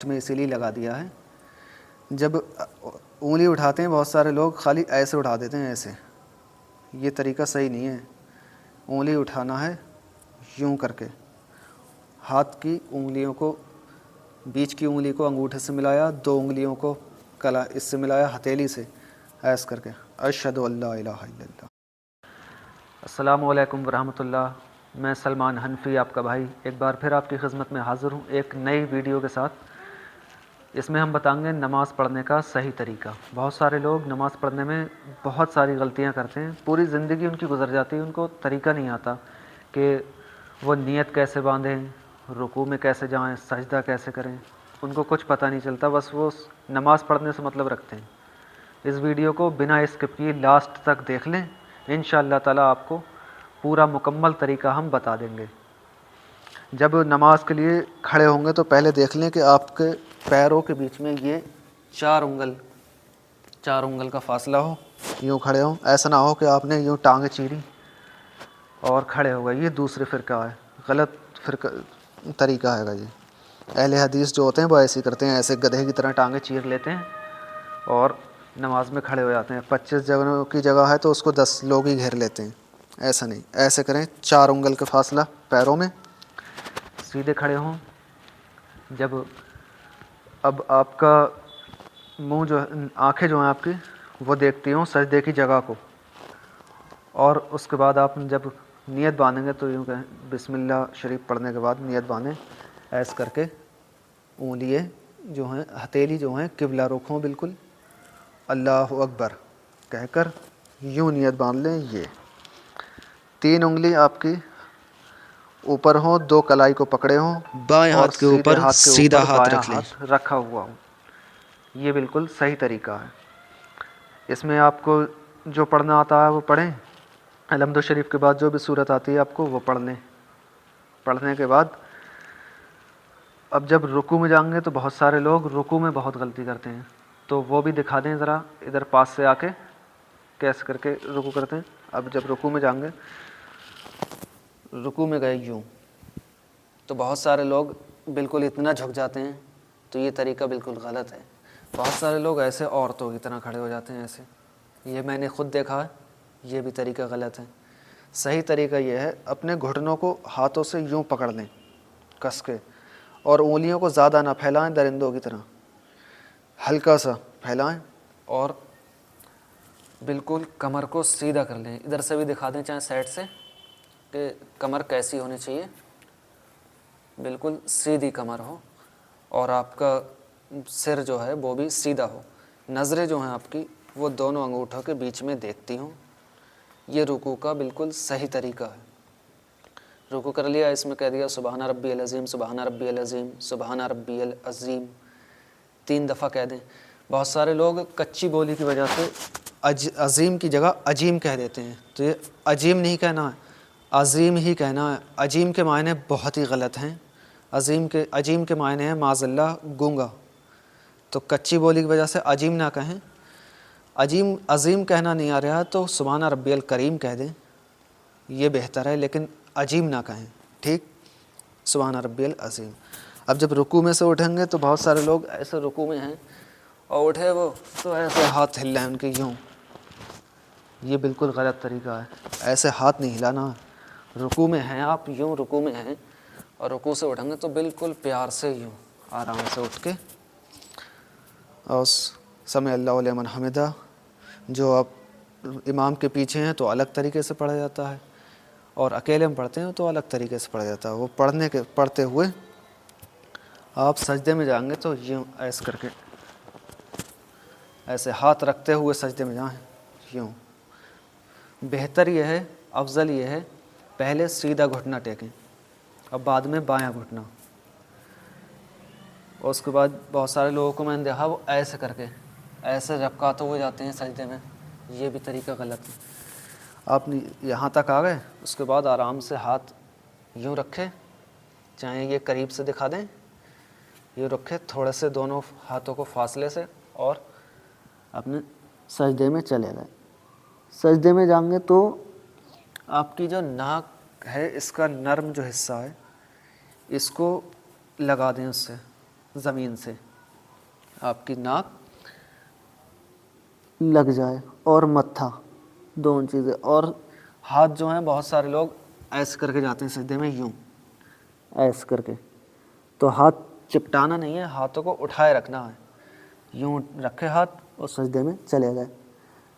میں اسی لیے لگا دیا ہے. جب انگلی اٹھاتے ہیں بہت سارے لوگ خالی ایسے اٹھا دیتے ہیں ایسے. یہ طریقہ صحیح نہیں ہے. انگلی اٹھانا ہے یوں کر کے. ہاتھ کی انگلیوں کو، بیچ کی انگلی کو انگوٹھے سے ملایا، 2 انگلیوں کو کلا اس سے ملایا ہتھیلی سے ایس کر کے. اشہد ان لا الہ الا اللہ. السلام علیکم ورحمۃ اللہ. میں سلمان حنفی آپ کا بھائی ایک بار پھر آپ کی خدمت میں حاضر ہوں ایک نئی ویڈیو کے ساتھ. اس میں ہم بتائیں گے نماز پڑھنے کا صحیح طریقہ. بہت سارے لوگ نماز پڑھنے میں بہت ساری غلطیاں کرتے ہیں، پوری زندگی ان کی گزر جاتی ہے، ان کو طریقہ نہیں آتا کہ وہ نیت کیسے باندھیں، رکوع میں کیسے جائیں، سجدہ کیسے کریں. ان کو کچھ پتہ نہیں چلتا، بس وہ نماز پڑھنے سے مطلب رکھتے ہیں. اس ویڈیو کو بنا اسکپ کیے لاسٹ تک دیکھ لیں، انشاءاللہ تعالی آپ کو پورا مکمل طریقہ ہم بتا دیں گے. جب نماز کے لیے کھڑے ہوں گے تو پہلے دیکھ لیں کہ آپ کے پیروں کے بیچ میں یہ 4 انگل کا فاصلہ ہو. یوں کھڑے ہوں، ایسا نہ ہو کہ آپ نے یوں ٹانگیں چیری اور کھڑے ہو گئے. یہ دوسرے فرقہ ہے، غلط فرقہ طریقہ ہے گا. یہ اہل حدیث جو ہوتے ہیں وہ ایسے کرتے ہیں، ایسے گدھے کی طرح ٹانگیں چیر لیتے ہیں اور نماز میں کھڑے ہو جاتے ہیں. 25 جگہوں کی جگہ ہے تو اس کو 10 لوگ ہی گھیر لیتے ہیں. ایسا نہیں، ایسے کریں. 4 انگل کا فاصلہ پیروں میں، سیدھے کھڑے ہوں. جب اب آپ کا منہ جو ہے، آنکھیں جو ہیں آپ کی وہ دیکھتی ہوں سجدے کی جگہ کو، اور اس کے بعد آپ جب نیت باندھیں گے تو یوں کہیں بسم اللہ شریف پڑھنے کے بعد نیت باندھیں ایس کر کے. انگلیاں جو ہیں ہتھیلی جو ہیں قبلہ رخ ہوں بالکل. اللہ اکبر کہہ کر یوں نیت باندھ لیں. یہ 3 انگلی آپ کی اوپر ہوں، 2 کلائی کو پکڑے ہوں، بائیں اور ہاتھ کے سیدھے اوپر ہاتھ کے سیدھا اوپر ہاتھ بایاں رکھ لیں، ہاتھ رکھا ہوا ہوں. یہ بالکل صحیح طریقہ ہے. اس میں آپ کو جو پڑھنا آتا ہے وہ پڑھیں. الحمد شریف کے بعد جو بھی صورت آتی ہے آپ کو وہ پڑھ لیں. پڑھنے کے بعد اب جب رکوع میں جائیں گے تو بہت سارے لوگ رکوع میں بہت غلطی کرتے ہیں، تو وہ بھی دکھا دیں ذرا ادھر پاس سے آ کے کیسے کر کے رکوع کرتے ہیں. اب جب رکوع میں جائیں گے، رکوع میں گئے یوں، تو بہت سارے لوگ بالکل اتنا جھک جاتے ہیں، تو یہ طریقہ بالکل غلط ہے. بہت سارے لوگ ایسے عورتوں کی طرح کھڑے ہو جاتے ہیں ایسے. یہ میں نے خود دیکھا ہے. یہ بھی طریقہ غلط ہے. صحیح طریقہ یہ ہے اپنے گھٹنوں کو ہاتھوں سے یوں پکڑ لیں کس کے، اور انگلیوں کو زیادہ نہ پھیلائیں درندوں کی طرح، ہلکا سا پھیلائیں اور بالکل کمر کو سیدھا کر لیں. ادھر سے بھی دکھا دیں چاہے سائڈ سے کہ کمر کیسی ہونی چاہیے. بالکل سیدھی کمر ہو اور آپ کا سر جو ہے وہ بھی سیدھا ہو. نظریں جو ہیں آپ کی وہ دونوں انگوٹھوں کے بیچ میں دیکھتی ہوں. یہ رکوع کا بالکل صحیح طریقہ ہے. رکوع کر لیا، اس میں کہہ دیا سبحان ربی العظیم، سبحان ربی العظیم، سبحان ربی العظیم 3 دفعہ کہہ دیں. بہت سارے لوگ کچی بولی کی وجہ سے عظیم کی جگہ عجیم کہہ دیتے ہیں، تو یہ عجیم نہیں کہنا ہے، عظیم ہی کہنا ہے. عجیم کے معنی بہت ہی غلط ہیں. عجیم کے معنی ہیں معاذ اللہ گونگا. تو کچی بولی کی وجہ سے عجیم نہ کہیں. عظیم کہنا نہیں آ رہا تو سبحان ربی الکریم کہہ دیں، یہ بہتر ہے، لیکن عجیم نہ کہیں. ٹھیک، سبحان ربی العظیم. اب جب رکوع میں سے اٹھیں گے تو بہت سارے لوگ ایسے رکوع میں ہیں اور اٹھے وہ تو ایسے ہاتھ ہل رہے ہیں ان کے یوں. یہ بالکل غلط طریقہ ہے. ایسے ہاتھ نہیں ہلانا. رکوع میں ہیں آپ، یوں رکوع میں ہیں اور رکوع سے اٹھیں گے تو بالکل پیار سے یوں آرام سے اٹھ کے اور سمع اللہ لمن حمدہ. جو آپ امام کے پیچھے ہیں تو الگ طریقے سے پڑھا جاتا ہے، اور اکیلے میں پڑھتے ہیں تو الگ طریقے سے پڑھا جاتا ہے. وہ پڑھتے ہوئے آپ سجدے میں جائیں گے تو یوں ایس کر کے ایسے ہاتھ رکھتے ہوئے سجدے میں جائیں یوں. بہتر یہ ہے، افضل یہ ہے پہلے سیدھا گھٹنا ٹیکیں اور بعد میں بایاں گھٹنا. اور اس کے بعد بہت سارے لوگوں کو میں نے دیکھا وہ ایسے کر کے ایسے رکعتیں ہو جاتے ہیں سجدے میں. یہ بھی طریقہ غلط ہے. آپ یہاں تک آ گئے، اس کے بعد آرام سے ہاتھ یوں رکھے، چاہے یہ قریب سے دکھا دیں، یوں رکھے تھوڑے سے دونوں ہاتھوں کو فاصلے سے، اور اپنے سجدے میں چلے گئے. سجدے میں جائیں گے تو آپ کی جو ناک ہے اس کا نرم جو حصہ ہے اس کو لگا دیں اس سے، زمین سے، آپ کی ناک لگ جائے اور متھا، دونوں چیزیں. اور ہاتھ جو ہیں بہت سارے لوگ ایسے کر کے جاتے ہیں سجدے میں، یوں ایسے کر کے. تو ہاتھ چپٹانا نہیں ہے، ہاتھوں کو اٹھائے رکھنا ہے، یوں رکھے ہاتھ اور سجدے میں چلے گئے.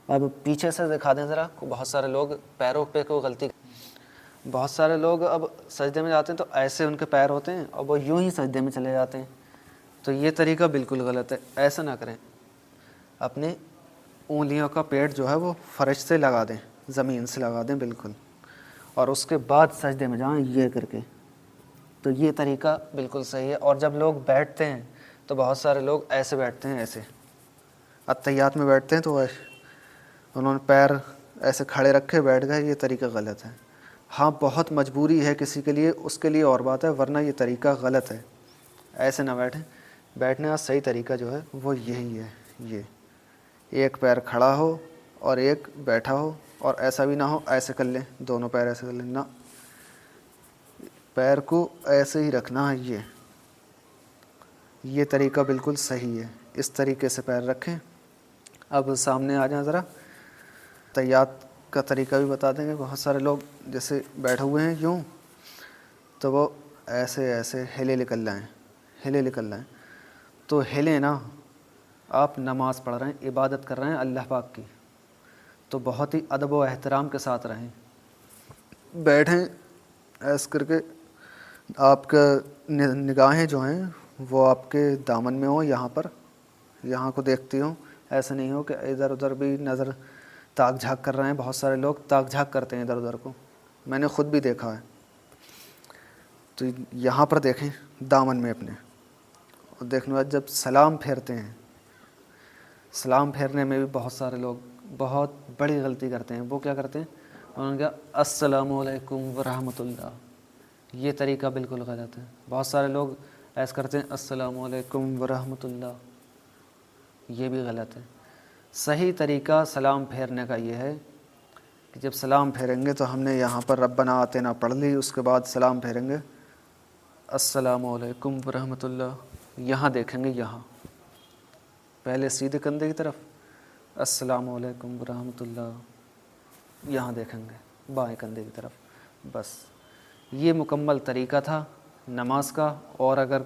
اب پیچھے سے دکھا دیں ذرا. بہت سارے لوگ پیروں پہ کو غلطی، بہت سارے لوگ اب سجدے میں جاتے ہیں تو ایسے ان کے پیر ہوتے ہیں اور وہ یوں ہی سجدے میں چلے جاتے ہیں. تو یہ طریقہ بالکل غلط ہے، ایسا نہ کریں. اپنے انگلیوں کا پیٹ جو ہے وہ فرش سے لگا دیں، زمین سے لگا دیں بالکل، اور اس کے بعد سجدے میں جائیں یہ کر کے. تو یہ طریقہ بالکل صحیح ہے. اور جب لوگ بیٹھتے ہیں تو بہت سارے لوگ ایسے بیٹھتے ہیں، ایسے اتحیات میں بیٹھتے ہیں تو انہوں نے پیر ایسے کھڑے رکھے بیٹھ گئے. یہ طریقہ غلط ہے. ہاں بہت مجبوری ہے کسی کے لیے، اس کے لیے اور بات ہے، ورنہ یہ طریقہ غلط ہے. ایسے نہ بیٹھیں. بیٹھنے کا صحیح طریقہ جو ہے وہ یہی ہے، یہ ایک پیر کھڑا ہو اور ایک بیٹھا ہو. اور ایسا بھی نہ ہو ایسے کر لیں، دونوں پیر ایسے کر لیں، نہ، پیر کو ایسے ہی رکھنا ہے. یہ طریقہ بالکل صحیح ہے. اس طریقے سے پیر رکھیں. اب سامنے آ جائیں ذرا، تحیات کا طریقہ بھی بتا دیں گے. بہت سارے لوگ جیسے بیٹھے ہوئے ہیں یوں، تو وہ ایسے ایسے ہلے نکل رہے ہیں. تو ہلیں نا، آپ نماز پڑھ رہے ہیں، عبادت کر رہے ہیں اللہ پاک کی، تو بہت ہی ادب و احترام کے ساتھ رہیں. بیٹھیں ایسے کر کے. آپ کا نگاہیں جو ہیں وہ آپ کے دامن میں ہوں، یہاں کو دیکھتی ہوں. ایسا نہیں ہو کہ ادھر ادھر بھی نظر تاک جھاک کر رہے ہیں. بہت سارے لوگ تاک جھاک کرتے ہیں ادھر ادھر کو، میں نے خود بھی دیکھا ہے. تو یہاں پر دیکھیں دامن میں اپنے، اور دیکھنے بعد جب سلام پھیرتے ہیں، سلام پھیرنے میں بھی بہت سارے لوگ بہت بڑی غلطی کرتے ہیں. وہ کیا کرتے ہیں، انہوں نے کہا السلام علیکم ورحمۃ اللہ. یہ طریقہ بالکل غلط ہے. بہت سارے لوگ ایسا کرتے ہیں السلام علیکم ورحمۃ اللہ، یہ بھی غلط ہے. صحیح طریقہ سلام پھیرنے کا یہ ہے کہ جب سلام پھیریں گے تو ہم نے یہاں پر ربنا آتنا پڑھ لی، اس کے بعد سلام پھیریں گے السلام علیکم ورحمۃ اللہ. یہاں دیکھیں گے، یہاں پہلے سیدھے کندھے کی طرف السلام علیکم ورحمۃ اللہ، یہاں دیکھیں گے بائیں کندھے کی طرف. بس یہ مکمل طریقہ تھا نماز کا. اور اگر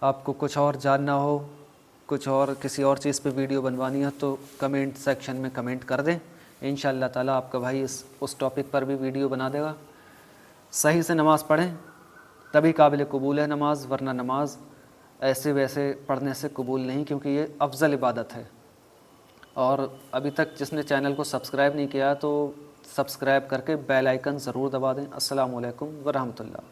آپ کو کچھ اور جاننا ہو، کچھ اور کسی اور چیز پہ ویڈیو بنوانی ہے تو کمنٹ سیکشن میں کمنٹ کر دیں. انشاءاللہ تعالیٰ آپ کا بھائی اس ٹاپک پر بھی ویڈیو بنا دے گا. صحیح سے نماز پڑھیں تبھی قابل قبول ہے نماز، ورنہ نماز ایسے ویسے پڑھنے سے قبول نہیں، کیونکہ یہ افضل عبادت ہے. اور ابھی تک جس نے چینل کو سبسکرائب نہیں کیا تو سبسکرائب کر کے بیل آئیکن ضرور دبا دیں. السلام علیکم ورحمۃ اللہ.